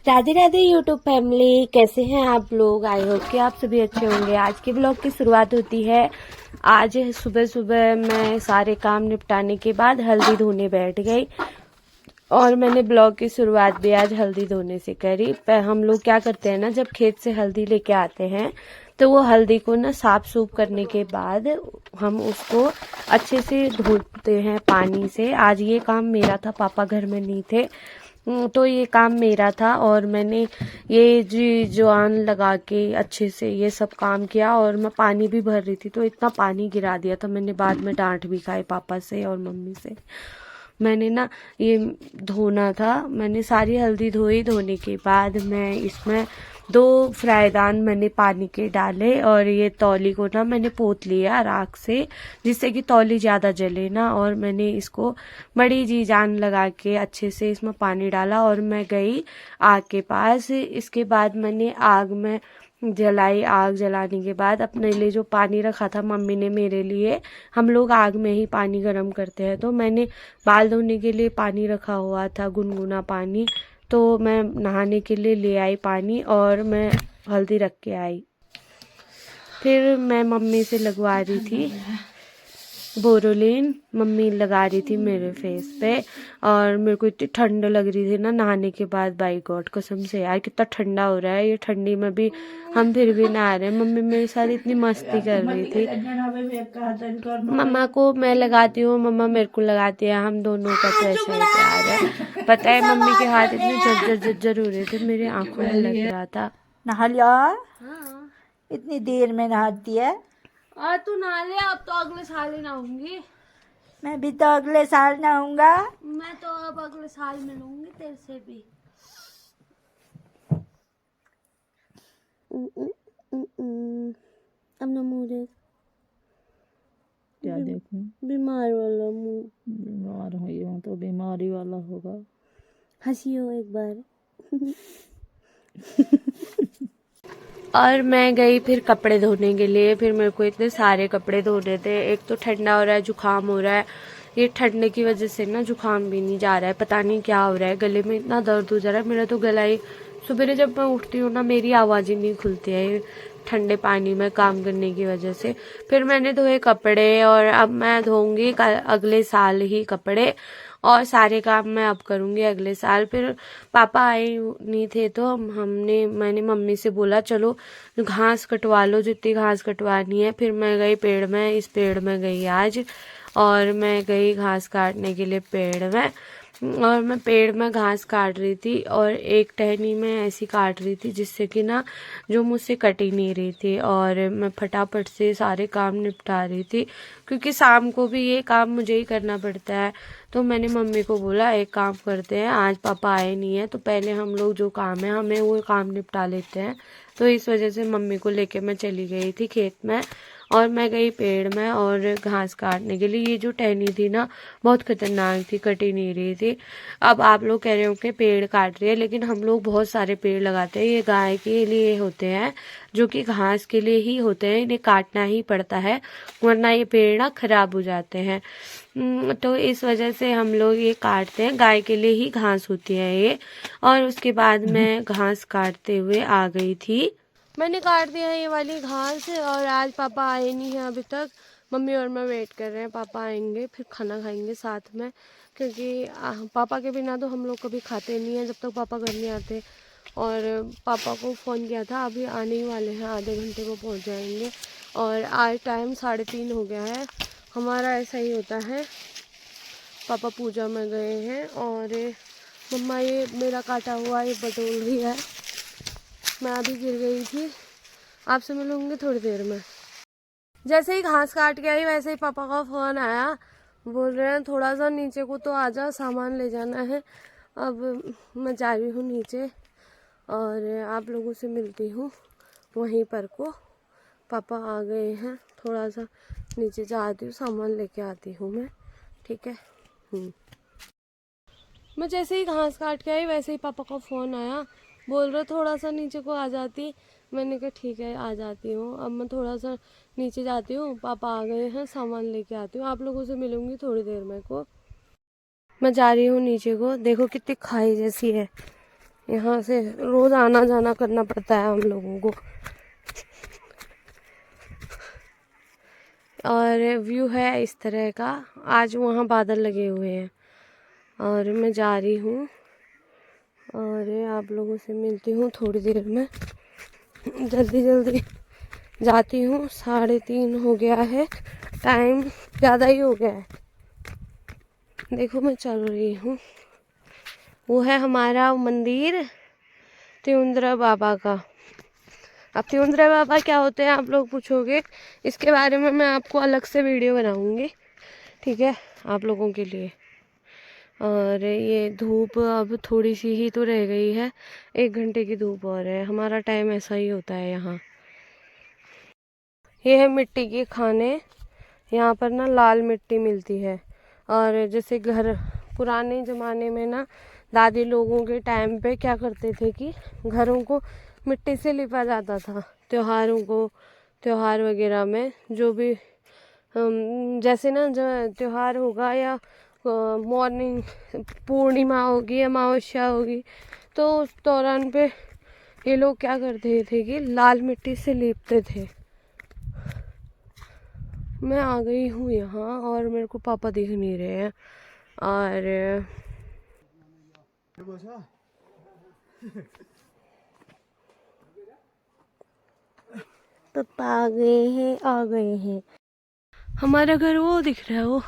Radhe Radhe YouTube family, कैसे हैं आप लोग। आई होप कि आप सभी अच्छे होंगे। आज के ब्लॉग की शुरुआत होती है। आज सुबह सुबह मैं सारे काम निपटाने के बाद हल्दी धोने बैठ गई और मैंने ब्लॉग की शुरुआत भी आज हल्दी धोने से करी। पर हम लोग क्या करते हैं ना, जब खेत से हल्दी लेके आते हैं तो वो हल्दी को ना साफ सूफ करने के बाद हम उसको अच्छे से धोते हैं पानी से। आज ये काम मेरा था, पापा घर में नहीं थे तो ये काम मेरा था और मैंने ये जी जवान लगा के अच्छे से ये सब काम किया। और मैं पानी भी भर रही थी तो इतना पानी गिरा दिया था मैंने, बाद में डांट भी खाई पापा से और मम्मी से। मैंने ना ये धोना था, मैंने सारी हल्दी धोई। धोने के बाद मैं इसमें 2 फ्राईदान मैंने पानी के डाले और ये तौली को ना मैंने पोत लिया राख से, जिससे कि तौली ज़्यादा जले ना। और मैंने इसको बड़ी जी जान लगा के अच्छे से इसमें पानी डाला और मैं गई आग के पास। इसके बाद मैंने आग में जलाई। आग जलाने के बाद अपने लिए जो पानी रखा था मम्मी ने मेरे लिए, हम लोग आग में ही पानी गर्म करते हैं, तो मैंने बाल धोने के लिए पानी रखा हुआ था, गुनगुना पानी। तो मैं नहाने के लिए ले आई पानी और मैं हल्दी रख के आई। फिर मैं मम्मी से लगवा रही थी बोरोलिन, मम्मी लगा रही थी मेरे फेस पे। और मेरे को इतनी ठंड लग रही थी ना नहाने के बाद, बाई गॉड कसम से यार कितना ठंडा हो रहा है। ये ठंडी में भी हम फिर भी नहा रहे हैं। मम्मी मेरे साथ इतनी मस्ती कर रही थी। मम्मा को मैं लगाती हूँ, मम्मा मेरे को लगाती है, हम दोनों का तो ऐसा ही प्यार है। पता है मम्मी के हाथ इतने जर्जर हो रहे थे, मेरे आंखों में लग रहा था। नहा लिया? हाँ। इतनी देर में नहाती है? और तू नहा ले, अब तो अगले साल ही नहाऊंगी। मैं भी तो अगले साल नहाऊंगा। मैं तो अब अगले साल मिलूंगी तेरे से भी। अब ना मुँह देख, क्या देखूं? बीमार वाला मुँह। बीमार हूँ तो बीमारी वाला होगा। हंसियो एक बार। और मैं गई फिर कपड़े धोने के लिए। फिर मेरे को इतने सारे कपड़े धोने थे। एक तो ठंडा हो रहा है, जुकाम हो रहा है। ये ठंड की वजह से ना जुकाम भी नहीं जा रहा है, पता नहीं क्या हो रहा है। गले में इतना दर्द हो जा रहा है मेरा तो गला ही। सुबह जब मैं उठती हूँ ना मेरी आवाज़ ही नहीं खुलती है ये ठंडे पानी में काम करने की वजह से। फिर मैंने धोए कपड़े और अब मैं धोऊंगी अगले साल ही कपड़े, और सारे काम मैं अब करूँगी अगले साल। फिर पापा आए नहीं थे तो मैंने मम्मी से बोला चलो घास कटवा लो, जितनी घास कटवानी है। फिर मैं गई पेड़ में, इस पेड़ में गई आज, और मैं गई घास काटने के लिए पेड़ में। और मैं पेड़ में घास काट रही थी और एक टहनी में ऐसी काट रही थी जिससे कि ना जो मुझसे कट ही नहीं रही थी। और मैं फटाफट से सारे काम निपटा रही थी क्योंकि शाम को भी ये काम मुझे ही करना पड़ता है। तो मैंने मम्मी को बोला एक काम करते हैं, आज पापा आए नहीं है तो पहले हम लोग जो काम है हमें वो काम निपटा लेते हैं। तो इस वजह से मम्मी को लेके मैं चली गई थी खेत में और मैं गई पेड़ में और घास काटने के लिए। ये जो टहनी थी ना बहुत खतरनाक थी, कटी नहीं रही थी। अब आप लोग कह रहे हो कि पेड़ काट रही है, लेकिन हम लोग बहुत सारे पेड़ लगाते हैं। ये गाय के लिए होते हैं, जो कि घास के लिए ही होते हैं, इन्हें काटना ही पड़ता है वरना ये पेड़ ना खराब हो जाते हैं। तो इस वजह से हम लोग ये काटते हैं, गाय के लिए ही घास होती है ये। और उसके बाद मैं घास काटते हुए आ गई थी। मैंने काट दिया है ये वाली घास और आज पापा आए नहीं हैं अभी तक। मम्मी और मैं वेट कर रहे हैं, पापा आएंगे फिर खाना खाएंगे साथ में, क्योंकि पापा के बिना तो हम लोग कभी खाते नहीं हैं जब तक पापा घर नहीं आते। और पापा को फ़ोन किया था, अभी आने ही वाले हैं, आधे घंटे में पहुंच जाएंगे। और आज टाइम 3:30 हो गया है। हमारा ऐसा ही होता है। पापा पूजा में गए हैं और मम्मा ये मेरा काटा हुआ ये बटोर रही है। मैं अभी गिर गई थी। आपसे मिलूंगी थोड़ी देर में। जैसे ही घास काट के आई वैसे ही पापा का फ़ोन आया, बोल रहे हैं थोड़ा सा नीचे को तो आ जा, सामान ले जाना है। अब मैं जा रही हूँ नीचे और आप लोगों से मिलती हूँ वहीं पर को। पापा आ गए हैं, थोड़ा सा नीचे जाती हूँ, सामान लेके आती हूँ मैं, ठीक है। मैं जैसे ही घास काट के आई वैसे ही पापा का फ़ोन आया, बोल रहे थोड़ा सा नीचे को आ जाती। मैंने कहा ठीक है आ जाती हूँ। अब मैं थोड़ा सा नीचे जाती हूँ, पापा आ गए हैं, सामान लेके आती हूँ, आप लोगों से मिलूंगी थोड़ी देर में को। मैं जा रही हूँ नीचे को, देखो कितनी खाई जैसी है यहाँ से रोज आना जाना करना पड़ता है हम लोगों को। और व्यू है इस तरह का। आज वहाँ बादल लगे हुए हैं और मैं जा रही हूँ और आप लोगों से मिलती हूँ थोड़ी देर में। जल्दी जल्दी जाती हूँ, 3:30 हो गया है, टाइम ज़्यादा ही हो गया है। देखो मैं चल रही हूँ, वो है हमारा मंदिर त्योंद्रा बाबा का। अब त्योंद्रा बाबा क्या होते हैं आप लोग पूछोगे, इसके बारे में मैं आपको अलग से वीडियो बनाऊंगी, ठीक है, आप लोगों के लिए। और ये धूप अब थोड़ी सी ही तो रह गई है, 1 घंटे की धूप और है। हमारा टाइम ऐसा ही होता है यहाँ। ये है मिट्टी के खाने, यहाँ पर ना लाल मिट्टी मिलती है। और जैसे घर पुराने ज़माने में ना दादी लोगों के टाइम पे क्या करते थे कि घरों को मिट्टी से लिपा जाता था। त्योहारों को, त्योहार वगैरह में जो भी जैसे ना जो त्योहार होगा या मॉर्निंग पूर्णिमा होगी, अमावस्या होगी, तो उस दौरान पे ये लोग क्या करते थे कि लाल मिट्टी से लीपते थे। मैं आ गई हूँ यहाँ और मेरे को पापा दिख नहीं रहे हैं। और पापा आ गए हैं। हमारा घर वो दिख रहा है, वो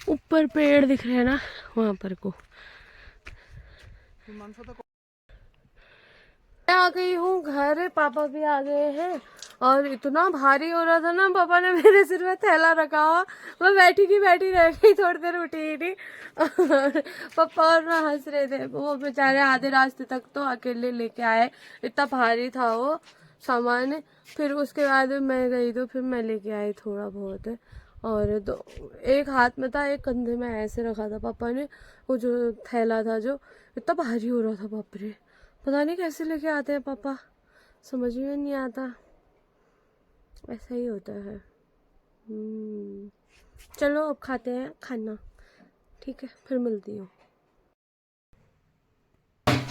ऊपर पेड़ दिख रहे हैं ना, वहाँ पर को। मैं आ गई हूँ घर, पापा भी आ गए हैं। और इतना भारी हो रहा था ना, पापा ने मेरे सिर में थैला रखा हुआ, मैं बैठी की बैठी रह गई, थोड़ी देर उठी ही नहीं। और पापा और मैं हंस रहे थे, वो बेचारे आधे रास्ते तक तो अकेले लेके आए, इतना भारी था वो सामान। फिर उसके बाद मैं गई तो फिर मैं लेके आई थोड़ा बहुत। और तो एक हाथ में था, एक कंधे में ऐसे रखा था पापा ने, वो जो थैला था जो इतना भारी हो रहा था, बाप रे। पता नहीं कैसे लेके आते हैं पापा, समझ में नहीं आता, ऐसा ही होता है। चलो अब खाते हैं खाना, ठीक है, फिर मिलती हूँ।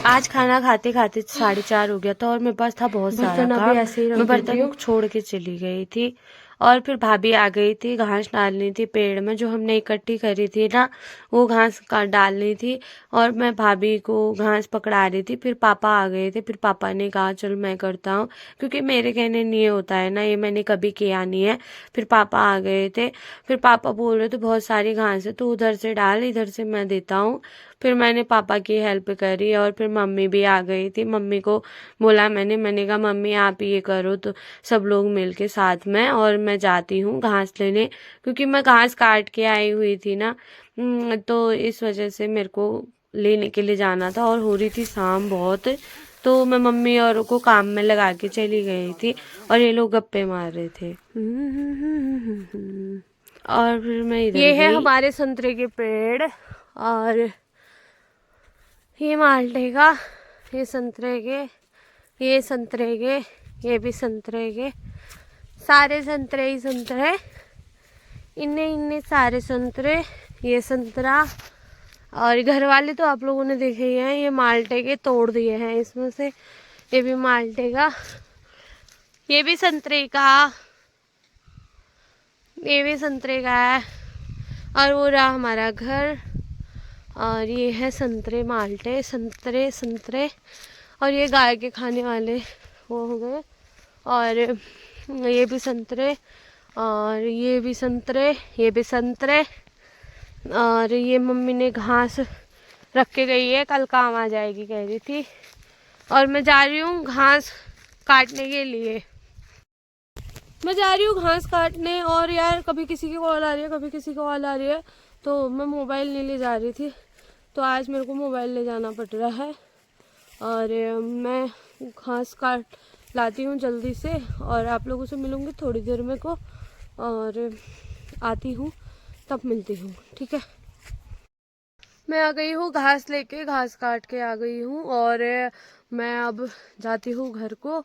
आज खाना खाते खाते 4:30 हो गया था और मेरे पास था बहुत सारा काम। ऐसे ही मैं बर्तन छोड़ के चली गई थी और फिर भाभी आ गई थी, घास डालनी थी पेड़ में जो हमने इकट्ठी करी थी ना, वो घास डालनी थी। और मैं भाभी को घास पकड़ा रही थी, फिर पापा आ गए थे, फिर पापा ने कहा चल मैं करता हूँ, क्योंकि मेरे कहने नहीं होता है ना, ये मैंने कभी किया नहीं है। फिर पापा आ गए थे, फिर पापा बोल रहे थे बहुत सारी घास है तो उधर से डाल, इधर से मैं देता हूँ। फिर मैंने पापा की हेल्प करी और फिर मम्मी भी आ गई थी। मम्मी को बोला मैंने कहा मम्मी आप ये करो, तो सब लोग मिलके साथ में। और मैं जाती हूँ घास लेने, क्योंकि मैं घास काट के आई हुई थी ना, तो इस वजह से मेरे को लेने के लिए जाना था। और हो रही थी शाम बहुत, तो मैं मम्मी और को काम में लगा के चली गई थी और ये लोग गप्पे मार रहे थे। और फिर मैं इधर ये है हमारे संतरे के पेड़, और ये माल्टे का, ये संतरे के, ये संतरे के, ये भी संतरे के, सारे संतरे ही संतरे, इन्ने सारे संतरे, ये संतरा। और घर वाले तो आप लोगों ने देखे ही हैं, ये माल्टे के तोड़ दिए हैं इसमें से, ये भी माल्टे का, ये भी संतरे का, ये भी संतरे का है। और वो रहा हमारा घर, और ये है संतरे माल्टे, संतरे संतरे। और ये गाय के खाने वाले वो हो गए, और ये भी संतरे, और ये भी संतरे, ये भी संतरे। और ये मम्मी ने घास रख के गई है, कल काम आ जाएगी कह रही थी। और मैं जा रही हूँ घास काटने के लिए, मैं जा रही हूँ घास काटने। और यार कभी किसी की कॉल आ रही है, कभी किसी की कॉल आ रही है, तो मैं मोबाइल नहीं ले जा रही थी, तो आज मेरे को मोबाइल ले जाना पड़ रहा है। और मैं घास काट लाती हूँ जल्दी से, और आप लोगों से मिलूँगी थोड़ी देर में को, और आती हूँ तब मिलती हूँ, ठीक है। मैं आ गई हूँ घास लेके, घास काट के आ गई हूँ, और मैं अब जाती हूँ घर को।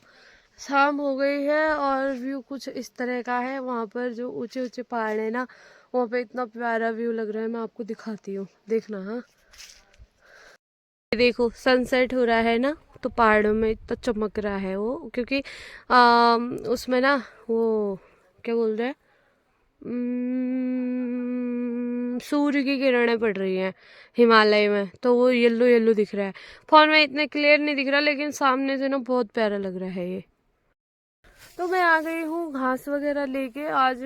शाम हो गई है और व्यू कुछ इस तरह का है। वहाँ पर जो ऊंचे ऊंचे पहाड़ है ना, वहाँ पे इतना प्यारा व्यू लग रहा है, मैं आपको दिखाती हूँ, देखना। हाँ। देखो सनसेट हो रहा है ना, तो पहाड़ों में इतना चमक रहा है वो, क्योंकि उसमें ना वो क्या बोल रहे हैं, सूर्य की किरणें पड़ रही हैं हिमालय में, तो वो येलो येलो दिख रहा है। फोन में इतने क्लियर नहीं दिख रहा, लेकिन सामने से ना बहुत प्यारा लग रहा है ये। तो मैं आ गई हूँ घास वगैरह लेके। आज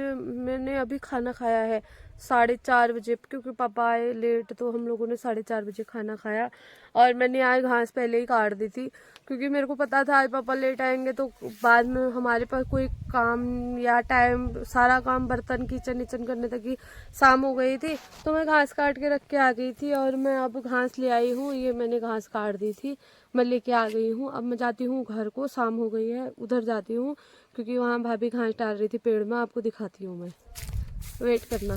मैंने अभी खाना खाया है 4:30 बजे, क्योंकि पापा आए लेट, तो हम लोगों ने 4:30 बजे खाना खाया। और मैंने आज घास पहले ही काट दी थी, क्योंकि मेरे को पता था आज पापा लेट आएंगे, तो बाद में हमारे पास कोई काम या टाइम, सारा काम बर्तन किचन विचन करने तक ही शाम हो गई थी। तो मैं घास काट के रख के आ गई थी, और मैं अब घास ले आई हूँ। ये मैंने घास काट दी थी, मैं लेके आ गई हूँ। अब मैं जाती हूँ घर को, शाम हो गई है, उधर जाती हूँ, क्योंकि वहाँ भाभी घास डाल रही थी पेड़ में। आपको दिखाती हूँ मैं, वेट करना।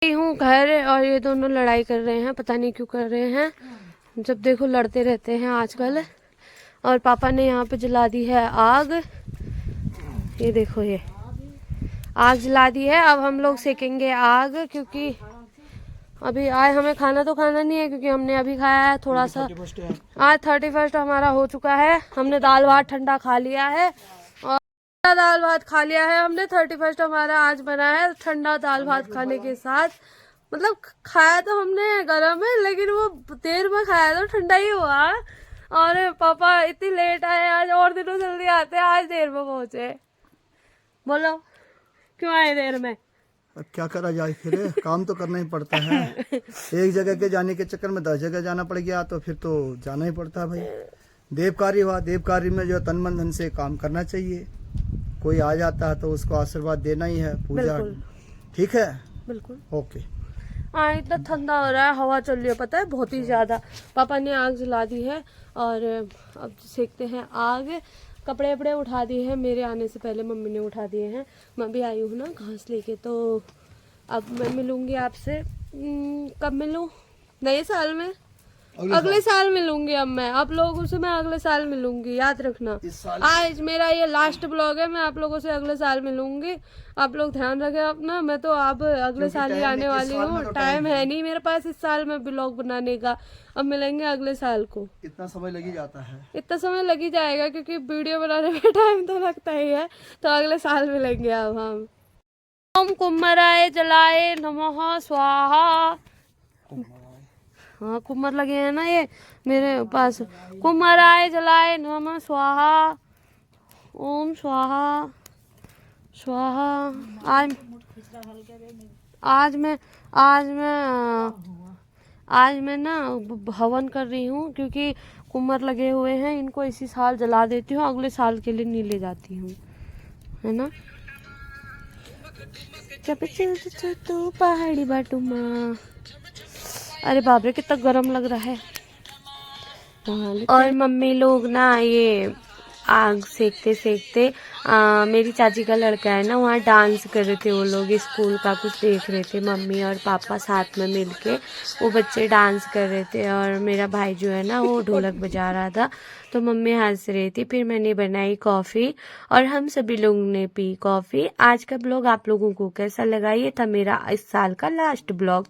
आई हूँ घर, और ये दोनों लड़ाई कर रहे हैं, पता नहीं क्यों कर रहे हैं। जब देखो लड़ते रहते हैं आजकल। और पापा ने यहाँ पे जला दी है आग, ये देखो, ये आग जला दी है। अब हम लोग सेकेंगे आग, क्योंकि अभी आए हमें खाना तो खाना नहीं है, क्योंकि हमने अभी खाया है थोड़ा सा। आज 31 हमारा हो चुका है, हमने दाल भात ठंडा खा लिया है, और दाल भात खा लिया है हमने। 31 हमारा आज बना है ठंडा दाल भात खाने के साथ। मतलब खाया तो हमने गर्म है, लेकिन वो देर में खाया तो ठंडा ही हुआ। और पापा इतनी लेट आए आज, और दिनों जल्दी आते हैं, आज देर में पहुंचे। बोलो क्यों आए देर में? अब क्या करा जाए, फिर काम तो करना ही पड़ता है। एक जगह के जाने के चक्कर में 10 जगह जाना पड़ गया, तो फिर तो जाना ही पड़ता है भाई। देव कार्य हुआ, देव कार्य में जो तन मन धन से काम करना चाहिए। कोई आ जाता है तो उसको आशीर्वाद देना ही है, पूजा। ठीक है, बिल्कुल ओके। हाँ, इतना ठंडा हो रहा है, हवा चल रही है, पता है, बहुत ही ज्यादा। पापा ने आग जला दी है, और अब सेकते हैं आग। कपड़े वपड़े उठा दिए हैं, मेरे आने से पहले मम्मी ने उठा दिए हैं। मैं भी आई हूँ ना घास लेके, तो अब मैं मिलूंगी आपसे। कब मिलूं? नए साल में, अगले साल मिलूंगी। अब मैं आप लोगों से मैं अगले साल मिलूंगी, याद रखना। आज मेरा ये लास्ट ब्लॉग है, मैं आप लोगों से अगले साल मिलूंगी। आप लोग ध्यान रखें अपना। मैं तो अब अगले साल ही आने वाली हूँ, टाइम है नहीं मेरे पास इस साल में ब्लॉग बनाने का। अब मिलेंगे अगले साल को। इतना समय लग ही जाता है, इतना समय लग ही जाएगा, क्योंकि वीडियो बनाने में टाइम तो लगता ही है। तो अगले साल मिलेंगे अब हम। ओम कुम्मराय जलाए नमः स्वाहा। हाँ, कुम्मर लगे हैं ना ये मेरे पास। कुम्मराय जलाए नमः स्वाहा, ओम स्वाहा स्वाहा। आज मैं ना हवन कर रही हूँ, क्योंकि कुम्मर लगे हुए हैं, इनको इसी साल जला देती हूँ, अगले साल के लिए नहीं ले जाती हूँ, है ना। तू पहाड़ी बाटूमा। अरे बाप रे, कितना गर्म लग रहा है। और मम्मी लोग ना ये आग सेकते सेकते मेरी चाची का लड़का है ना, वहाँ डांस कर रहे थे वो लोग, स्कूल का कुछ देख रहे थे। मम्मी और पापा साथ में मिलके वो बच्चे डांस कर रहे थे, और मेरा भाई जो है ना वो ढोलक बजा रहा था। तो मम्मी हंस रही थी। फिर मैंने बनाई कॉफ़ी, और हम सभी लोगों ने पी कॉफ़ी। आज का ब्लॉग आप लोगों को कैसा लगा? ये था मेरा इस साल का लास्ट ब्लॉग।